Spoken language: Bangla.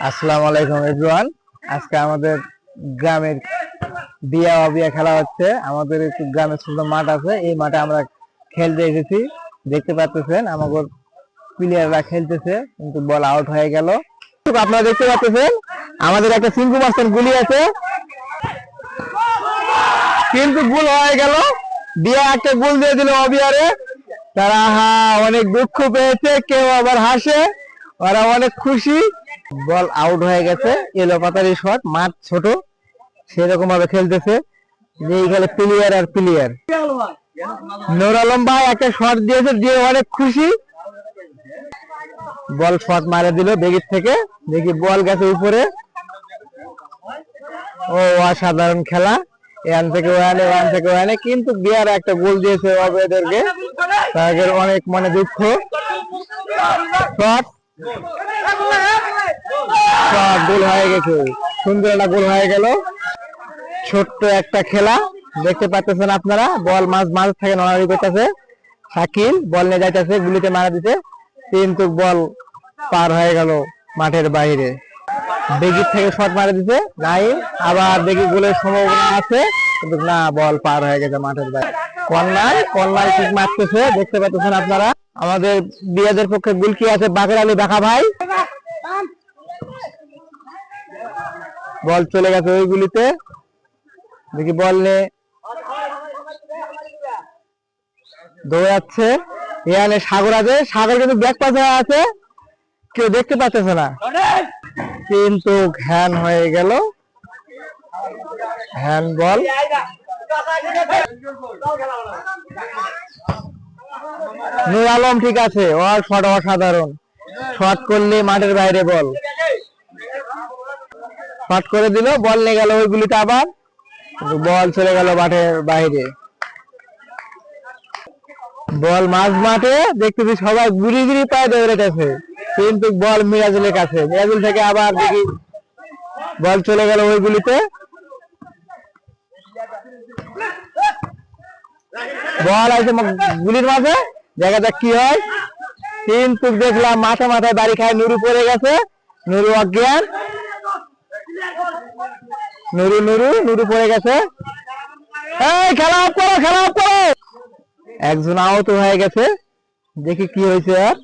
আসসালামু আলাইকুম এভরিওয়ান। আজকে আমাদের গ্রামের বিয়া অবিয়া খেলা হচ্ছে। আমাদের একটু গ্রামের ছোট মাঠ আছে, এই মাঠে আমরা খেলতে এসেছি। দেখতে পাচ্ছেন আমাদের প্লেয়াররা খেলতেছে, কিন্তু বল আউট হয়ে গেল। আপনারা দেখতে পাচ্ছেন আমাদের একটা সিঙ্কু মাস্টার গুলি আছে, কিন্তু গোল হয়ে গেল। বিয়া একটা গোল দিয়ে দিল অবিয়ারে। তারা অনেক দুঃখ পেয়েছে, কেউ আবার হাসে, ওরা অনেক খুশি। বল আউট হয়ে গেছে, এলো পাতারি শট, মাঠ ছোট, সেরকম ভাবে খেলতেছে যে এখানে প্লেয়ার আর প্লেয়ার। নূর আলম ভাই একটা শট দিয়েছে, দিয়ে অনেক খুশি। বল শট মারে দিল বেগির থেকে, দেখি বল গেছে উপরে। ও অসাধারণ খেলা, এখান থেকে ওয়ানে, ওয়ান থেকে ওয়ানে, কিন্তু বিয়ার একটা গোল দিয়েছে অবৈধকে, তাদের অনেক মনে দুঃখ। শট গোল হয়ে গেছে, সুন্দর একটা গোল হয়ে গেল। ছোট্ট একটা খেলা দেখতে পাচ্ছেন আপনারা। বল মাঝ থেকে নড়াড়ি করতেছে, শাকিল বল নিয়ে যাইতেছে, গুলিতে মারা দিতে, কিন্তু বল পার হয়ে গেল মাঠের বাইরে। বেগির থেকে শট মারা দিতে নাই, আবার দেখি গোলের সম্ভাবনা আছে, কিন্তু না, বল পার হয়ে গেছে মাঠের বাইরে। কর্নার ঠিক মারতেছে, দেখতে পাচ্ছেন আপনারা। আমাদের বিয়াদের পক্ষে গোলকি আছে বাকের আলী বাঁকা ভাই। বল চলে গেছে ওই গুলিতে, দেখি বল নিয়ে দৌড়াচ্ছে। এখানে সাগর আছে, সাগর কিন্তু ব্যাক পাশে আছে, কেউ দেখতে পাচ্ছে না, কিন্তু হ্যান্ড হয়ে গেল, হ্যান্ড বল। নূর আলম ঠিক আছে, ওর শট অসাধারণ, শট করলে মাঠের বাইরে বল, শট করে দিল, বল নিয়ে গেল ওই গুলিতে, আবার বল চলে গেল মাঠের বাইরে। বল মাঝ মাঠে দেখতেছি সবাই গুড়ি গুড়ি পায়ে দৌড়াতেছে, কিন্তু বল মিরাজুলের কাছে, মিরাজুল থেকে আবার দেখি বল চলে গেল ওই গুলিতে। বল আছে গুলির মাঝে, দেখা যাক কি হয়, কিন্তু দেখলাম মাথায় বাড়ি খায়, নুরু পড়ে গেছে, নুরু অজ্ঞান, নুরু পড়ে গেছে। এই খেলা অফ করো, একজন আহত হয়ে গেছে, দেখি কি হয়েছে আর।